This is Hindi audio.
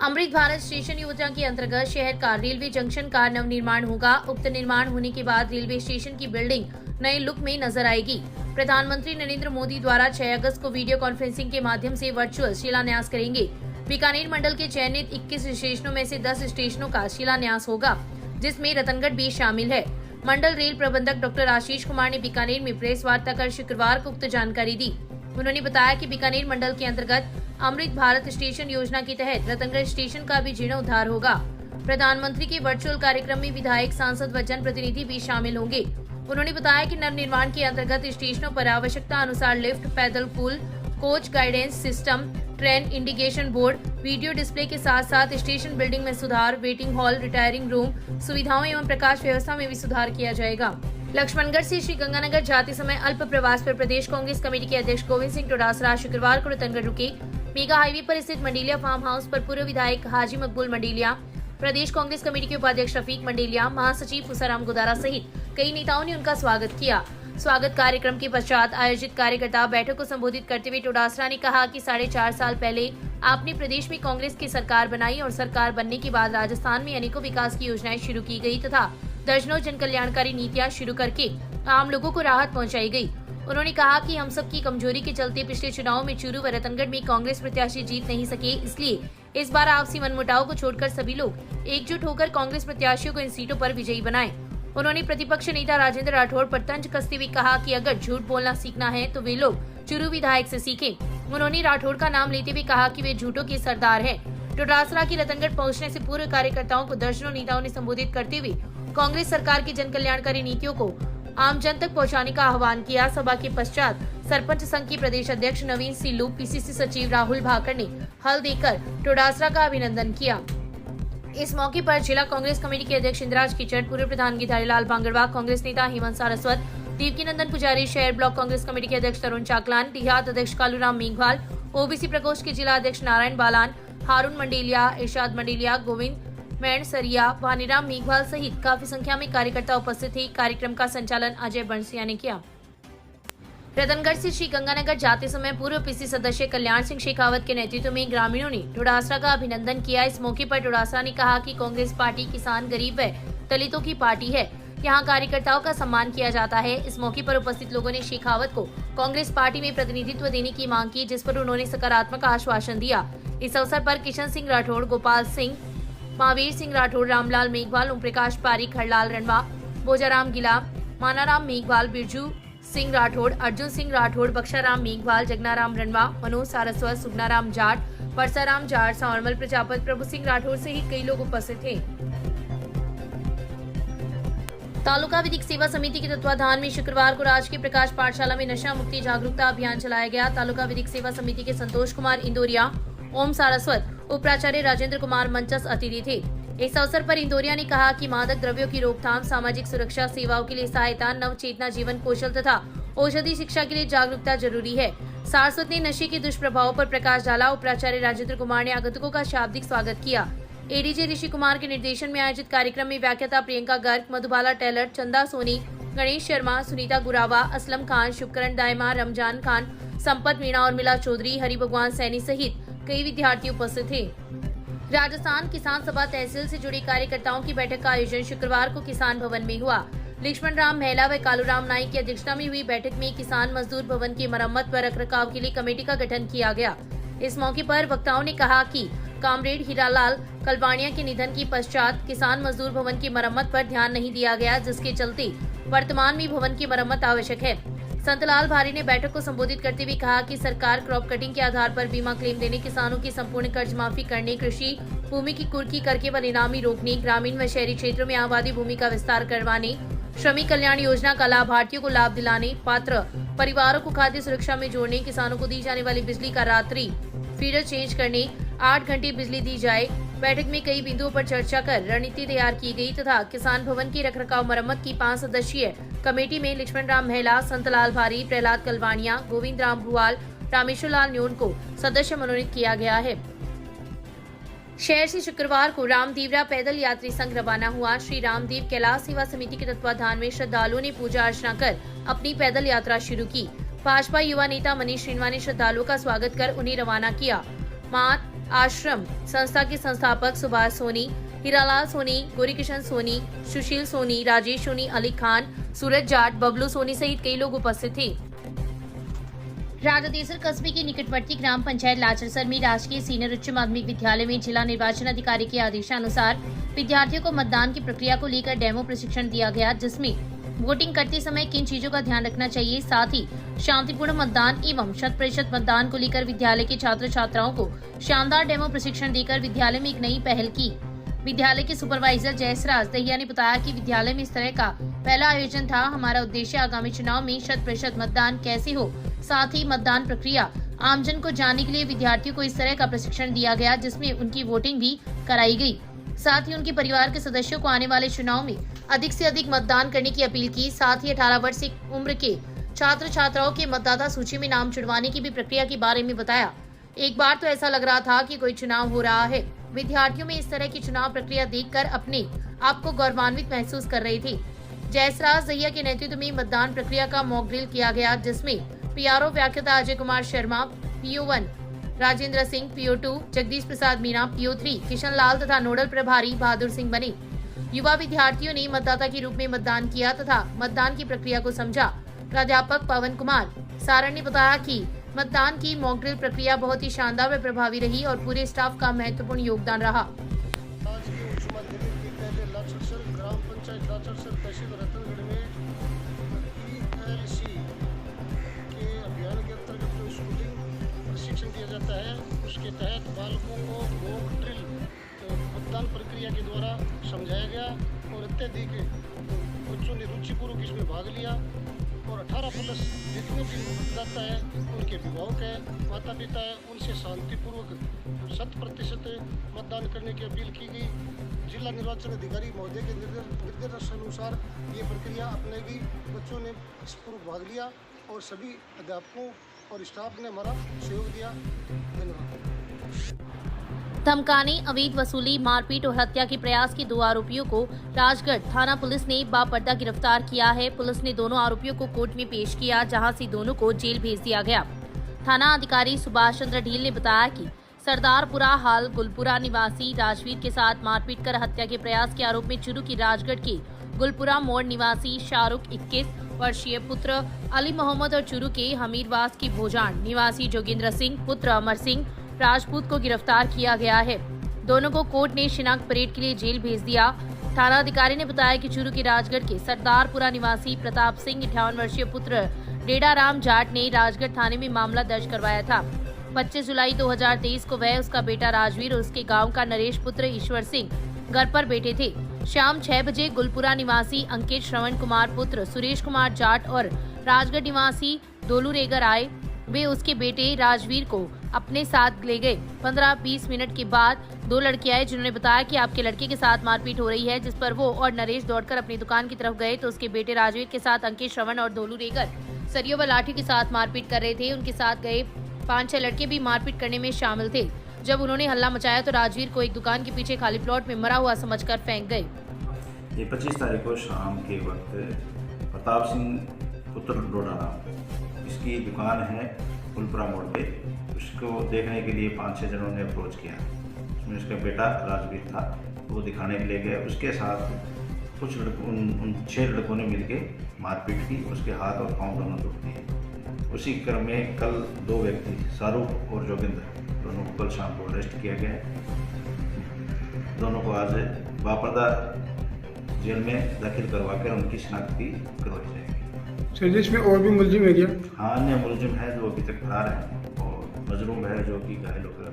अमृत भारत स्टेशन योजना के अंतर्गत शहर का रेलवे जंक्शन का नवनिर्माण होगा। उक्त निर्माण होने के बाद रेलवे स्टेशन की बिल्डिंग नए लुक में नजर आएगी। प्रधानमंत्री नरेंद्र मोदी द्वारा 6 अगस्त को वीडियो कॉन्फ्रेंसिंग के माध्यम से वर्चुअल शिलान्यास करेंगे। बीकानेर मंडल के चयनित 21 स्टेशनों में से 10 स्टेशनों का शिलान्यास होगा, जिसमें रतनगढ़ भी शामिल है। मंडल रेल प्रबंधक डॉक्टर आशीष कुमार ने बीकानेर में प्रेस वार्ता कर शुक्रवार को उक्त जानकारी दी। उन्होंने बताया कि बीकानेर मंडल के अंतर्गत अमृत भारत स्टेशन योजना के तहत रतनगढ़ स्टेशन का भी जीर्णोद्धार होगा। प्रधानमंत्री के वर्चुअल कार्यक्रम में विधायक, सांसद व जनप्रतिनिधि भी शामिल होंगे। उन्होंने बताया कि नवनिर्माण के अंतर्गत स्टेशनों पर आवश्यकता अनुसार लिफ्ट, पैदल पुल, coach guidance system, train indication board, video display के साथ साथ स्टेशन बिल्डिंग में सुधार, वेटिंग हॉल, रिटायरिंग रूम सुविधाओं एवं प्रकाश व्यवस्था में भी सुधार किया जाएगा। लक्ष्मणगढ़ से श्री गंगानगर जाते समय अल्प प्रवास पर प्रदेश कांग्रेस कमेटी के अध्यक्ष गोविंद सिंह डोडासरा शुक्रवार को रतनगढ़ रुके। मेगा हाईवे पर स्थित मंडेलिया फार्म हाउस पर पूर्व विधायक हाजी मकबूल मंडेलिया, प्रदेश कांग्रेस कमेटी के उपाध्यक्ष रफीक मंडेलिया, महासचिव पुसाराम गुदारा सहित कई नेताओं ने उनका स्वागत किया। स्वागत कार्यक्रम के पश्चात आयोजित कार्यकर्ता बैठक को संबोधित करते हुए डोडासरा ने कहा कि 4.5 साल पहले आपने प्रदेश में कांग्रेस की सरकार बनाई और सरकार बनने के बाद राजस्थान में अनेकों विकास की योजनाएं शुरू की गई तथा दर्जनों जन कल्याणकारी नीतियां शुरू करके आम लोगों को राहत पहुंचाई गई। उन्होंने कहा कि हम सब की कमजोरी के चलते पिछले चुनाव में चूरू व रतनगढ़ में कांग्रेस प्रत्याशी जीत नहीं सके, इसलिए इस बार आपसी मनमुटाव को छोड़कर सभी लोग एकजुट होकर कांग्रेस प्रत्याशियों को इन सीटों पर विजयी बनाएं। उन्होंने प्रतिपक्ष नेता राजेंद्र राठौड़ पर तंज कसते हुए कहा कि अगर झूठ बोलना सीखना है तो वे लोग चूरू विधायक से सीखें। उन्होंने राठौड़ का नाम लेते हुए कहा कि वे झूठों के सरदार हैं। डोडासरा की रतनगढ़ पहुंचने से पूर्व कार्यकर्ताओं को दर्जनों नेताओं ने संबोधित करते हुए कांग्रेस सरकार की जन कल्याणकारी नीतियों को आम जन तक पहुंचाने का आह्वान किया। सभा के पश्चात सरपंच संघ के प्रदेश अध्यक्ष नवीन सिल्लू, पीसीसी सचिव राहुल भाकर ने हल देकर डोडासरा का अभिनंदन किया। इस मौके पर जिला कांग्रेस कमेटी के अध्यक्ष इंद्राज किचड़, पूर्व प्रधान गिधारीलाल बांगड़वा, कांग्रेस नेता हेमंत सारस्वत, देवकीनंदन पुजारी, शहर ब्लॉक कांग्रेस कमेटी के अध्यक्ष तरुण चाकलान, देहात अध्यक्ष कालूराम मेघवाल, ओबीसी प्रकोष्ठ के जिला अध्यक्ष नारायण बालान, हारून मंडेलिया, इरशाद मंडेलिया, गोविंद मैंडसरिया, भानीराम मेघवाल सहित काफी संख्या में कार्यकर्ता उपस्थित थे। कार्यक्रम का संचालन अजय बंसिया ने किया। रतनगढ़ से श्री गंगानगर जाते समय पूर्व पीसी सदस्य कल्याण सिंह शेखावत के नेतृत्व में ग्रामीणों ने डोडासरा का अभिनंदन किया। इस मौके पर डोडासरा ने कहा कि कांग्रेस पार्टी किसान, गरीब व दलितों की पार्टी है। यहाँ कार्यकर्ताओं का सम्मान किया जाता है। इस मौके पर उपस्थित लोगों ने शेखावत को कांग्रेस पार्टी में प्रतिनिधित्व देने की मांग की, जिस पर उन्होंने सकारात्मक आश्वासन दिया। इस अवसर पर किशन सिंह राठौड़, गोपाल सिंह, महावीर सिंह राठौड़, रामलाल मेघवाल, ओम प्रकाश पारिक, हरलाल रणवा, बोजाराम गिला, मानाराम मेघवाल, बिरजू सिंह राठौड़, अर्जुन सिंह राठौड़, बक्शाराम मेघवाल, जगनाराम रणवा, मनोज सारस्वत, सुगनाराम जाट, परसाराम जाट, सांवरमल प्रजापत, प्रभु सिंह राठौड़ सहित कई लोग उपस्थित थे। तालुका विधिक सेवा समिति के तत्वाधान में शुक्रवार को राजकीय प्रकाश पाठशाला में नशा मुक्ति जागरूकता अभियान चलाया गया। तालुका विधिक सेवा समिति के संतोष कुमार इंदौरिया, ओम सारस्वत, उप प्राचार्य राजेंद्र कुमार मंचस अतिथि थे। इस अवसर पर इंदौरिया ने कहा कि मादक द्रव्यों की रोकथाम, सामाजिक सुरक्षा, सेवाओं के लिए सहायता, नव चेतना, जीवन कौशल तथा औषधि शिक्षा के लिए जागरूकता जरूरी है। सारस्वत ने नशे के दुष्प्रभावों पर प्रकाश डाला। उप प्राचार्य राजेंद्र कुमार ने आगंतुकों का शाब्दिक स्वागत किया। एडीजे ऋषि कुमार के निर्देशन में आयोजित कार्यक्रम में व्याख्याता प्रियंका गर्ग, मधुबाला टेलर, चंदा सोनी, गणेश शर्मा, सुनीता गुरावा, असलम खान, शुभकरण दायमा, रमजान खान, संपत मीणा और मिला चौधरी, हरि भगवान सैनी सहित कई विद्यार्थी उपस्थित थे। राजस्थान किसान सभा तहसील से जुड़े कार्यकर्ताओं की बैठक का आयोजन शुक्रवार को किसान भवन में हुआ। लक्ष्मण राम महिला व कालूराम नाइक की अध्यक्षता में हुई बैठक में किसान मजदूर भवन की मरम्मत व रखरखाव के लिए कमेटी का गठन किया गया। इस मौके पर वक्ताओं ने कहा कि कामरेड हीरालाल कलवाणिया के निधन के पश्चात किसान मजदूर भवन की मरम्मत पर ध्यान नहीं दिया गया, जिसके चलते वर्तमान में भवन की मरम्मत आवश्यक है। संतलाल भारी ने बैठक को संबोधित करते हुए कहा कि सरकार क्रॉप कटिंग के आधार पर बीमा क्लेम देने, किसानों की संपूर्ण कर्ज माफी करने, कृषि भूमि की कुर्की करके व नीलामी रोकने, ग्रामीण व शहरी क्षेत्रों में आबादी भूमि का विस्तार करवाने, श्रमिक कल्याण योजना का लाभार्थियों को लाभ दिलाने, पात्र परिवारों को खाद्य सुरक्षा में जोड़ने, किसानों को दी जाने वाली बिजली का रात्रि फीडर चेंज करने, 8 घंटे बिजली दी जाए। बैठक में कई बिंदुओं पर चर्चा कर रणनीति तैयार की गई तथा किसान भवन की रखरखाव मरम्मत की 5 सदस्यीय कमेटी में लक्ष्मण राम महिला, संतलाल भारी, प्रहलाद कलवाणिया, गोविंद राम भुआल, रामेश्वर लाल न्योन को सदस्य मनोनीत किया गया है। शहर से शुक्रवार को रामदीवरा पैदल यात्री संघ रवाना हुआ। श्री रामदेव कैलाश सेवा समिति के तत्वाधान में श्रद्धालुओं ने पूजा अर्चना कर अपनी पैदल यात्रा शुरू की। भाजपा युवा नेता मनीष श्रीनवा ने श्रद्धालुओं का स्वागत कर उन्हें रवाना किया। मां आश्रम संस्था के संस्थापक सुभाष सोनी, हीरालाल सोनी, गौरीकिशन सोनी, सुशील सोनी, राजेश सोनी, अली खान, सूरज जाट, बबलू सोनी सहित कई लोग उपस्थित थे। राजादेसर कस्बे के निकटवर्ती ग्राम पंचायत लाचरसर में राजकीय सीनियर उच्च माध्यमिक विद्यालय में जिला निर्वाचन अधिकारी के आदेशानुसार विद्यार्थियों को मतदान की प्रक्रिया को लेकर डेमो प्रशिक्षण दिया गया, जिसमें वोटिंग करते समय किन चीजों का ध्यान रखना चाहिए, साथ ही शांतिपूर्ण मतदान एवं 100% मतदान को लेकर विद्यालय के छात्र छात्राओं को शानदार डेमो प्रशिक्षण देकर विद्यालय में एक नई पहल की। विद्यालय के सुपरवाइजर जयसराज दहिया ने बताया कि विद्यालय में इस तरह का पहला आयोजन था। हमारा उद्देश्य आगामी चुनाव में 100% मतदान कैसे हो, साथ ही मतदान प्रक्रिया आमजन को जानने के लिए विद्यार्थियों को इस तरह का प्रशिक्षण दिया गया, जिसमें उनकी वोटिंग भी कराई गई। साथ ही उनके परिवार के सदस्यों को आने वाले चुनाव में अधिक से अधिक मतदान करने की अपील की। साथ ही 18 वर्ष से उम्र के छात्र छात्राओं के मतदाता सूची में नाम जुड़वाने की भी प्रक्रिया के बारे में बताया। एक बार तो ऐसा लग रहा था कि कोई चुनाव हो रहा है। विद्यार्थियों में इस तरह की चुनाव प्रक्रिया देखकर अपने आप को गौरवान्वित महसूस कर रहे थे। जयसराज दहिया के नेतृत्व में मतदान प्रक्रिया का मॉक ड्रिल किया गया, जिसमें पीआरओ व्याख्याता Ajay Kumar Sharma, PO1 Rajendra Singh, PO2 Jagdish Prasad Meena, PO3 Kishan Lal तथा नोडल प्रभारी बहादुर सिंह बने। युवा विद्यार्थियों ने मतदाता के रूप में मतदान किया तथा मतदान की प्रक्रिया को समझा। प्राध्यापक पवन कुमार सारण ने बताया कि मतदान की मॉक ड्रिल प्रक्रिया बहुत ही शानदार व प्रभावी रही और पूरे स्टाफ का महत्वपूर्ण योगदान रहा। आज की उच्च माध्यमिक विद्यालय लाचरसर ग्राम पंचायत लाचरसर तहसील रतनगढ़ में ELC के अभियान के अंतर्गत जो स्कूलिंग प्रशिक्षण दिया जाता है, उसके तहत बालकों को मॉक ड्रिल मतदान प्रक्रिया के द्वारा समझाया गया और अत्यधिक बच्चों ने रुचिपूर्वक इसमें भाग लिया और 18+ जितने भी मतदाता है, उनके अभिभावक है, माता पिता है, उनसे शांतिपूर्वक 100% मतदान करने की अपील की गई। जिला निर्वाचन अधिकारी महोदय के निर्देशानुसार ये प्रक्रिया अपनाई गई। बच्चों ने पूर्वक भाग लिया और सभी अध्यापकों और स्टाफ ने हमारा सहयोग दिया। धन्यवाद। धमकाने, अवैध वसूली, मारपीट और हत्या के प्रयास के 2 आरोपियों को राजगढ़ थाना पुलिस ने बापर्दा गिरफ्तार किया है। पुलिस ने दोनों आरोपियों को कोर्ट में पेश किया, जहां से दोनों को जेल भेज दिया गया। थाना अधिकारी सुभाष चंद्र ढील ने बताया कि सरदारपुरा हाल गुलपुरा निवासी राजवीर के साथ मारपीट कर हत्या के प्रयास के आरोप में चुरू की राजगढ़ के गुलपुरा मोड़ निवासी शाहरुख 21 वर्षीय पुत्र अली मोहम्मद और चुरू के हमीरवास की भोजान निवासी जोगेंद्र सिंह पुत्र अमर सिंह राजपूत को गिरफ्तार किया गया है। दोनों को कोर्ट ने शिनाख्त परेड के लिए जेल भेज दिया। थाना अधिकारी ने बताया कि चुरू के राजगढ़ के सरदारपुरा निवासी प्रताप सिंह 58 वर्षीय पुत्र डेडाराम जाट ने राजगढ़ थाने में मामला दर्ज करवाया था। 25 जुलाई 2023 को वह, उसका बेटा राजवीर और उसके गांव का नरेश पुत्र ईश्वर सिंह घर पर बैठे थे। शाम 6 बजे गुलपुरा निवासी अंकित श्रवण कुमार पुत्र सुरेश कुमार जाट और राजगढ़ निवासी दोलू रेगर आए। वे उसके बेटे राजवीर को अपने साथ ले गए। 15-20 मिनट के बाद 2 लड़के आए, जिन्होंने बताया कि आपके लड़के के साथ मारपीट हो रही है, जिस पर वो और नरेश दौड़कर अपनी दुकान की तरफ गए तो उसके बेटे राजवीर के साथ अंकित श्रवण और दोलू रेगर सरियों व लाठी के साथ मारपीट कर रहे थे। उनके साथ गए 5-6 लड़के भी मारपीट करने में शामिल थे। जब उन्होंने हल्ला मचाया तो राजवीर को एक दुकान के पीछे खाली प्लॉट में मरा हुआ समझकर फेंक गए। ये 25 तारीख को शाम के वक्त प्रताप सिंह पुत्र डोडाराम, इसकी दुकान है गुलपुरा मोड़ पे, उसको देखने के लिए 5-6 जनों ने अप्रोच किया। उसमें उसका बेटा राजवीर था, वो दिखाने के लिए गया। उसके साथ कुछ लड़कों उन 6 लड़कों ने मिलकर मारपीट की, उसके हाथ और पांव दोनों टूट दिए। उसी क्रम में कल 2 व्यक्ति शाहरुख और जोगिंदर दोनों को कल शाम को अरेस्ट किया गया है। दोनों को आज बापर्दा जेल में दाखिल करवा कर उनकी शिनाख्ती करवाई जाएगी। सर, इसमें और भी मुलजिम है क्या? हाँ, अन्य मुलजिम है जो अभी तक फरार है और मजलूम है जो कि घायल होकर